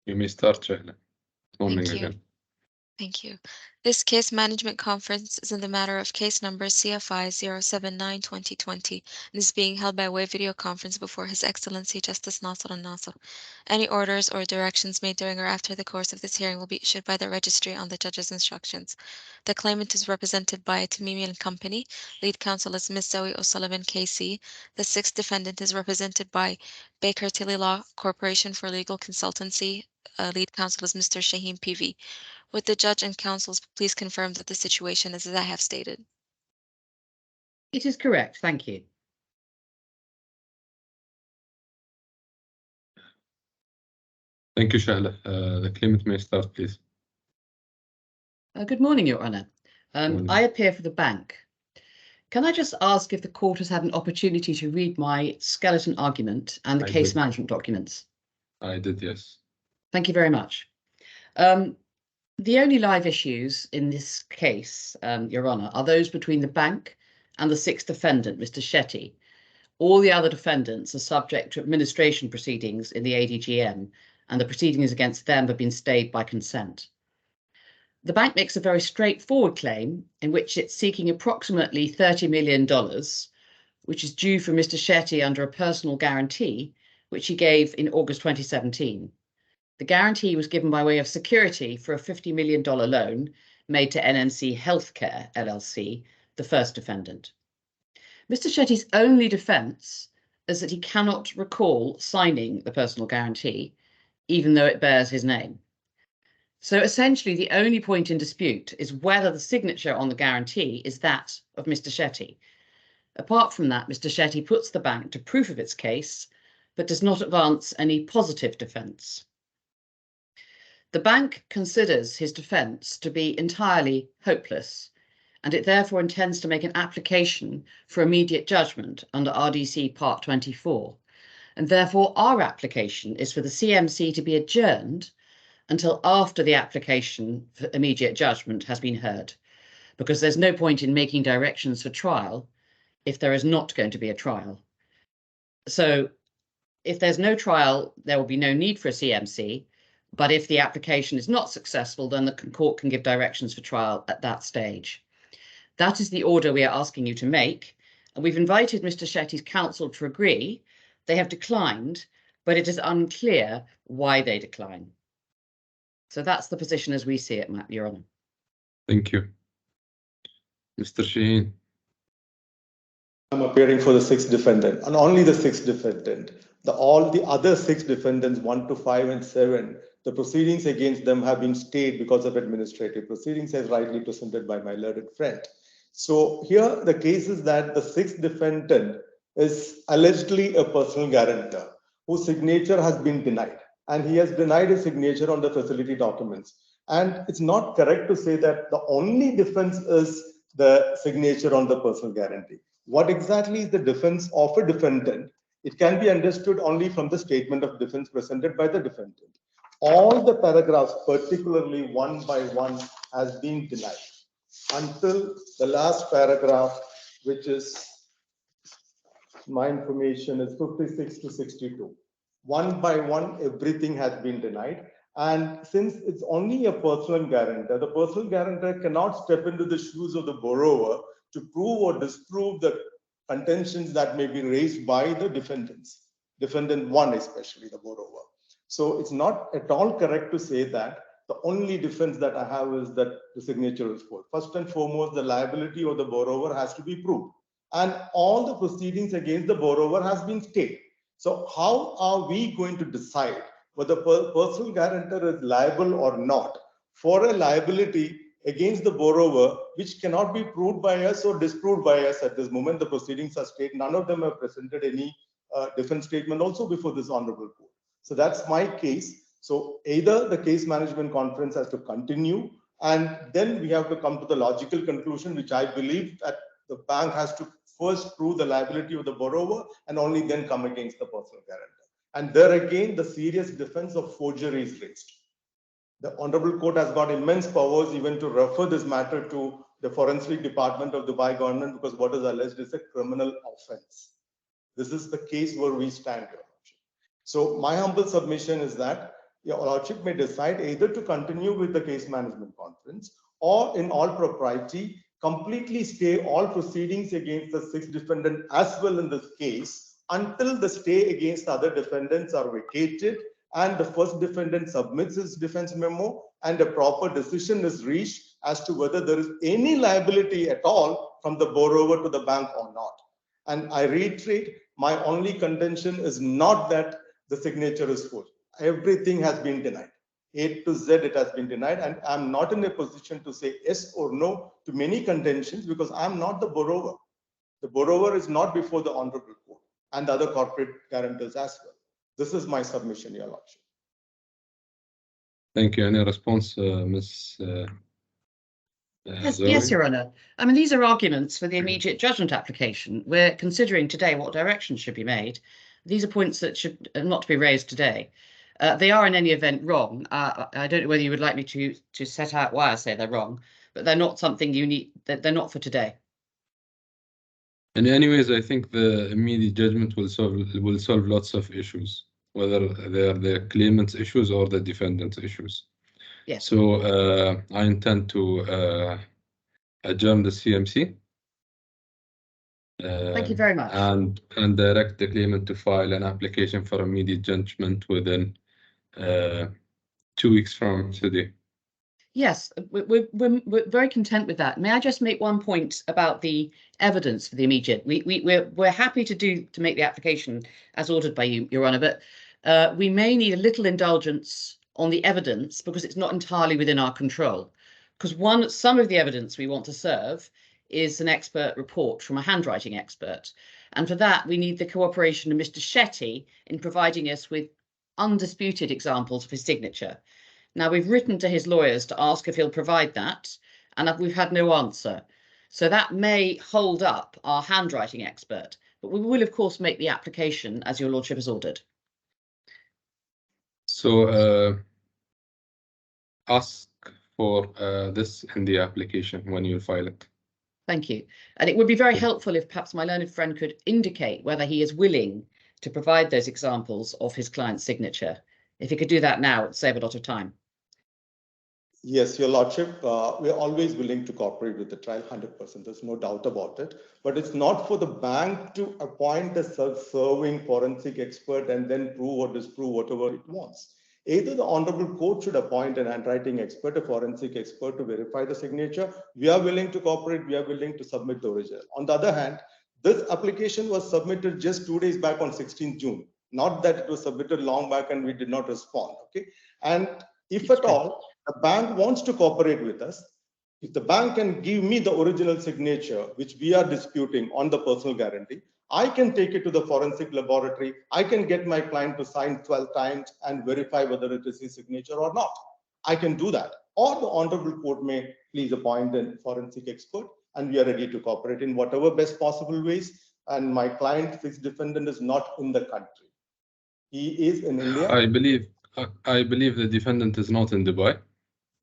You may start, Shahla. Morning Thank you. again. Thank you. This case management conference is in the matter of case number CFI 079-2020 and is being held by way of video conference before His Excellency Justice Nasser and Nasser. Any orders or directions made during or after the course of this hearing will be issued by the registry on the judge's instructions. The claimant is represented by Tamimi and Company. Lead counsel is Ms. Zoe O'Sullivan, KC. The sixth defendant is represented by Baker Tilly Law Corporation for Legal Consultancy. Lead counsel is Mr. Shaheen PV. Would the judge and counsels please confirm that the situation is as I have stated? It is correct, thank you. Thank you, Shahla. The claimant may start, please. Good morning, Your Honour. Morning. I appear for the bank. Can I just ask if the court has had an opportunity to read my skeleton argument and the I case did. management documents? I did, yes. Thank you very much. The only live issues in this case, Your Honour, are those between the bank and the sixth defendant, Mr. Shetty. All the other defendants are subject to administration proceedings in the ADGM, and the proceedings against them have been stayed by consent. The bank makes a very straightforward claim in which it's seeking approximately $30 million, which is due from Mr. Shetty under a personal guarantee, which he gave in August 2017. The guarantee was given by way of security for a $50 million loan made to NNC Healthcare LLC, the first defendant. Mr. Shetty's only defence is that he cannot recall signing the personal guarantee, even though it bears his name. So essentially, the only point in dispute is whether the signature on the guarantee is that of Mr. Shetty. Apart from that, Mr. Shetty puts the bank to proof of its case, but does not advance any positive defence. The bank considers his defence to be entirely hopeless, and it therefore intends to make an application for immediate judgment under RDC Part 24. And therefore, our application is for the CMC to be adjourned until after the application for immediate judgment has been heard, because there's no point in making directions for trial if there is not going to be a trial. So if there's no trial, there will be no need for a CMC, but if the application is not successful, then the court can give directions for trial at that stage. That is the order we are asking you to make, and we've invited Mr. Shetty's counsel to agree. They have declined, but it is unclear why they decline. So that's the position as we see it, Your Honour. Thank you. Mr. Shaheen. I'm appearing for the sixth defendant, and only the sixth defendant. All the other six defendants, 1 to 5 and 7, the proceedings against them have been stayed because of administrative proceedings, as rightly presented by my learned friend. So here the case is that the sixth defendant is allegedly a personal guarantor whose signature has been denied, and he has denied his signature on the facility documents. And it's not correct to say that the only defense is the signature on the personal guarantee. What exactly is the defense of a defendant? It can be understood only from the statement of defense presented by the defendant. All the paragraphs, particularly one by one, has been denied until the last paragraph, which is, my information is 56 to 62. One by one, everything has been denied. And since it's only a personal guarantor, the personal guarantor cannot step into the shoes of the borrower to prove or disprove the contentions that may be raised by the defendants, defendant one especially, the borrower. So it's not at all correct to say that the only defense that I have is that the signature is false. First and foremost, the liability of the borrower has to be proved, and all the proceedings against the borrower has been stayed. So how are we going to decide whether personal guarantor is liable or not for a liability against the borrower, which cannot be proved by us or disproved by us at this moment? The proceedings are stayed. None of them have presented any defense statement also before this honorable court. So that's my case. So either the case management conference has to continue, and then we have to come to the logical conclusion, which I believe that the bank has to first prove the liability of the borrower and only then come against the personal guarantor. And there again, the serious defense of forgery is raised. The honorable court has got immense powers even to refer this matter to the forensic department of the Dubai government, because what is alleged is a criminal offense. This is the case where we stand here. So my humble submission is that Your Lordship may decide either to continue with the case management conference or in all propriety completely stay all proceedings against the 6th defendant as well in this case until the stay against other defendants are vacated and the first defendant submits his defense memo and a proper decision is reached as to whether there is any liability at all from the borrower to the bank or not. And I reiterate, my only contention is not that the signature is full. Everything has been denied. A to Z, it has been denied. And I'm not in a position to say yes or no to many contentions because I'm not the borrower. The borrower is not before the Honorable Court and the other corporate guarantors as well. This is my submission, Your Lordship. Thank you. Any response, Ms. Yes, Your Honour. I mean, these are arguments for the immediate judgment application. We're considering today what direction should be made. These are points that should not to be raised today. They are in any event wrong. I don't know whether you would like me to set out why I say they're wrong, but they're not something you need. They're not for today. And anyways, I think the immediate judgment will solve lots of issues, whether they are the claimant's issues or the defendant's issues. Yes. So I intend to adjourn the CMC. Thank you very much. And direct the claimant to file an application for immediate judgment within 2 weeks from today. Yes, we're very content with that. May I just make one point about the evidence for the immediate? We're happy to make the application as ordered by you, Your Honour, but we may need a little indulgence on the evidence because it's not entirely within our control. Because some of the evidence we want to serve is an expert report from a handwriting expert, and for that we need the cooperation of Mr. Shetty in providing us with undisputed examples of his signature. Now, we've written to his lawyers to ask if he'll provide that, and we've had no answer. So that may hold up our handwriting expert, but we will, of course, make the application as Your Lordship has ordered. So ask for this in the application when you file it. Thank you. And it would be very helpful if perhaps my learned friend could indicate whether he is willing to provide those examples of his client's signature. If he could do that now, it would save a lot of time. Yes, Your Lordship, we're always willing to cooperate with the trial, 100%. There's no doubt about it. But it's not for the bank to appoint a self-serving forensic expert and then prove or disprove whatever it wants. Either the Honorable Court should appoint an handwriting expert, a forensic expert to verify the signature. We are willing to cooperate. We are willing to submit the original. On the other hand, this application was submitted just 2 days back on 16th June. Not that it was submitted long back and we did not respond. Okay. And if at all, the bank wants to cooperate with us, if the bank can give me the original signature, which we are disputing on the personal guarantee, I can take it to the forensic laboratory. I can get my client to sign 12 times and verify whether it is his signature or not. I can do that. Or the Honorable Court may please appoint a forensic expert, and we are ready to cooperate in whatever best possible ways. And my client, this defendant, is not in the country. He is in India. I believe the defendant is not in Dubai.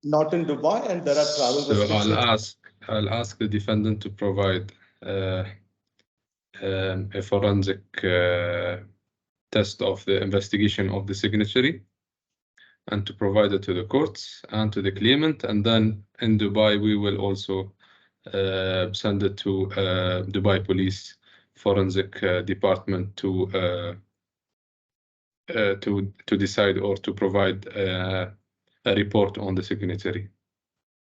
Not in Dubai, and there are travel restrictions. I'll ask the defendant to provide a forensic test of the investigation of the signatory and to provide it to the courts and to the claimant. And then in Dubai, we will also send it to Dubai Police Forensic Department to decide or to provide a report on the signatory.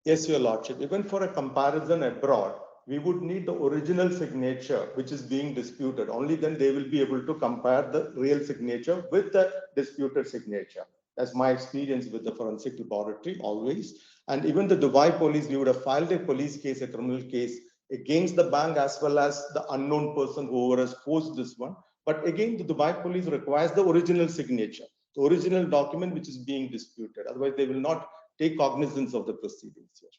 Yes, Your Lordship. Even for a comparison abroad, we would need the original signature, which is being disputed. Only then they will be able to compare the real signature with the disputed signature. That's my experience with the forensic laboratory always. And even the Dubai police, we would have filed a police case, a criminal case against the bank as well as the unknown person whoever has forged this one. But again, the Dubai police requires the original signature, the original document which is being disputed. Otherwise, they will not take cognizance of the proceedings here.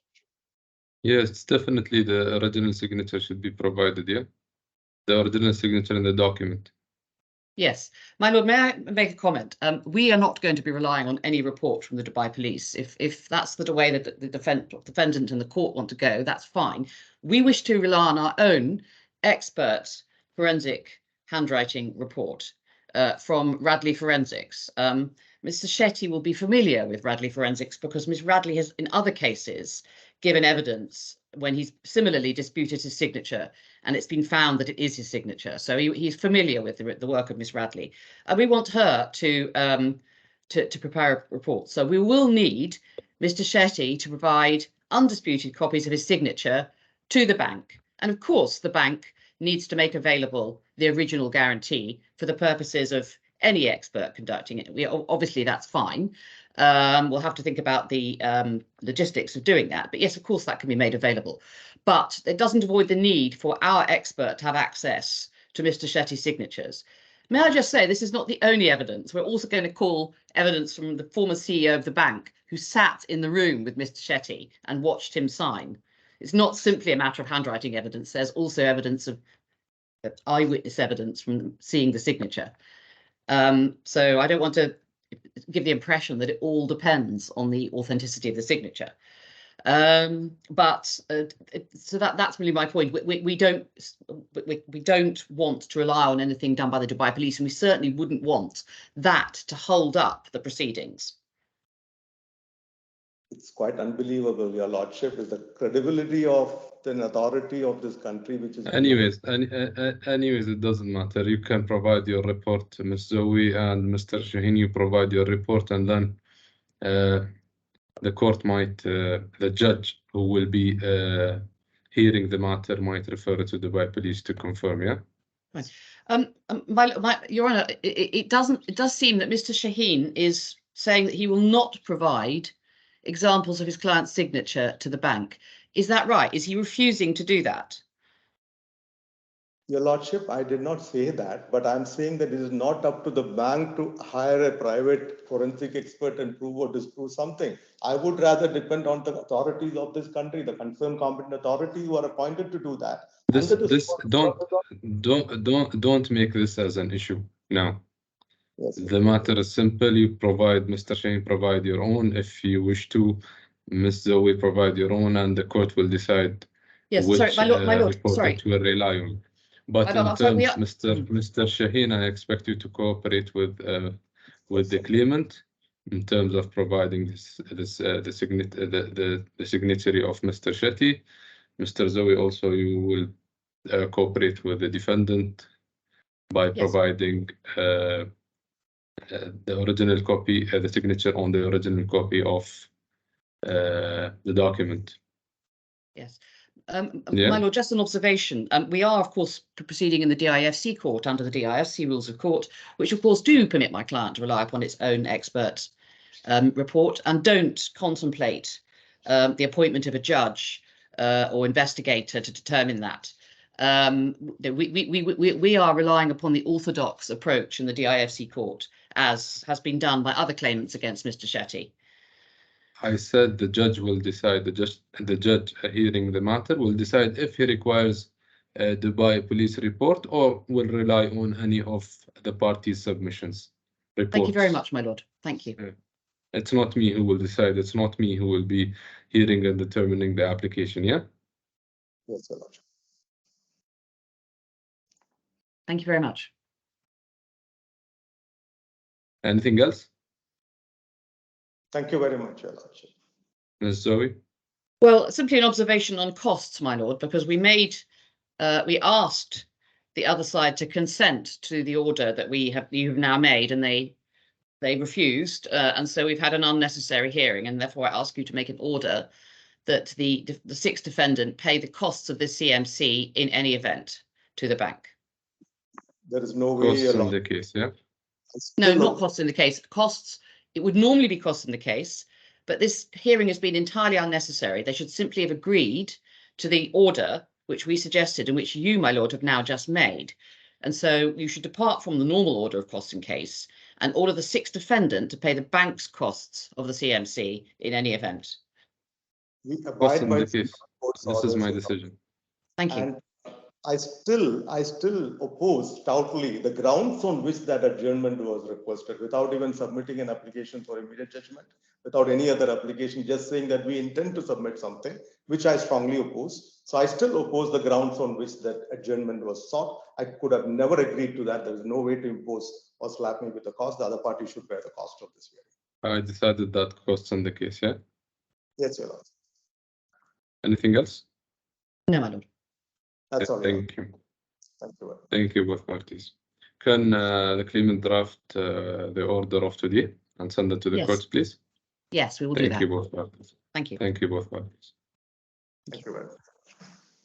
Yes, definitely the original signature should be provided, yeah? The original signature in the document. Yes. My Lord, may I make a comment? We are not going to be relying on any report from the Dubai police. If that's the way that the defendant and the court want to go, that's fine. We wish to rely on our own expert forensic handwriting report from Radley Forensics. Mr. Shetty will be familiar with Radley forensics because Ms. Radley has, in other cases, given evidence when he's similarly disputed his signature, and it's been found that it is his signature. So he's familiar with the work of Ms. Radley, and we want her to prepare a report. So we will need Mr. Shetty to provide undisputed copies of his signature to the bank, and of course the bank needs to make available the original guarantee for the purposes of any expert conducting it. Obviously that's fine. We'll have to think about the logistics of doing that. But yes, of course, that can be made available. But it doesn't avoid the need for our expert to have access to Mr. Shetty's signatures. May I just say, this is not the only evidence. We're also going to call evidence from the former CEO of the bank who sat in the room with Mr. Shetty and watched him sign. It's not simply a matter of handwriting evidence. There's also evidence of eyewitness evidence from seeing the signature. So I don't want to give the impression that it all depends on the authenticity of the signature. So that's really my point. We don't want to rely on anything done by the Dubai police, and we certainly wouldn't want that to hold up the proceedings. It's quite unbelievable, Your Lordship, is the credibility of the authority of this country, which is... Anyways, it doesn't matter. You can provide your report to Ms. Zoe and Mr. Shaheen. You provide your report, and then the court might, the judge who will be hearing the matter might refer it to the Dubai police to confirm, yeah? Right. Your Honour, it does seem that Mr. Shaheen is saying that he will not provide examples of his client's signature to the bank. Is that right? Is he refusing to do that? Your Lordship, I did not say that, but I'm saying that it is not up to the bank to hire a private forensic expert and prove or disprove something. I would rather depend on the authorities of this country, the concerned competent authority who are appointed to do that. Don't make this as an issue now. Yes, the matter is simple. You provide, Mr. Shaheen, provide your own. If you wish to, Ms. Zoe, provide your own, and the court will decide which my lord, report it will rely on. But in terms, Mr. Shaheen, I expect you to cooperate with the claimant in terms of providing the signatory of Mr. Shetty. Mr. Zoe, also you will cooperate with the defendant by providing the original copy, the signature on the original copy of the document. Yes. My lord, just an observation. We are, of course, proceeding in the DIFC court under the DIFC rules of court, which, of course, do permit my client to rely upon its own expert report and don't contemplate the appointment of a judge or investigator to determine that. We are relying upon the orthodox approach in the DIFC court, as has been done by other claimants against Mr. Shetty. I said the judge will decide, the judge hearing the matter will decide if he requires a Dubai police report or will rely on any of the parties' submissions. Reports. Thank you very much, my lord. Thank you. It's not me who will decide. It's not me who will be hearing and determining the application, yeah? Yes, Your Lordship. Thank you very much. Anything else? Thank you very much, Your Lordship. Ms. Zoe? Well, simply an observation on costs, my lord, because we asked the other side to consent to the order that you have now made, and they refused, and so we've had an unnecessary hearing, and therefore I ask you to make an order that the sixth defendant pay the costs of the CMC in any event to the bank. There is no way. Costs in the case, yeah? No, not costs in the case. Costs, it would normally be costs in the case, but this hearing has been entirely unnecessary. They should simply have agreed to the order which we suggested and which you, my lord, have now just made. And so you should depart from the normal order of costs in case and order the sixth defendant to pay the bank's costs of the CMC in any event. We abide by this is my decision. Thank you. And I still oppose stoutly the grounds on which that adjournment was requested without even submitting an application for immediate judgment. without any other application, just saying that we intend to submit something, which I strongly oppose. So I still oppose the grounds on which that adjournment was sought. I could have never agreed to that. There is no way to impose or slap me with the cost. The other party should bear the cost of this hearing. I decided that costs on the case, yeah? Yes, Your Honor. Anything else? No, my lord. That's all. Your Honor. Thank you. Thank you. Thank you, both parties. Can the claimant draft the order of today and send it to the Yes. courts, please? Yes, we will do Thank that. you, both parties. Thank you. Thank you, both parties. Thank you very much.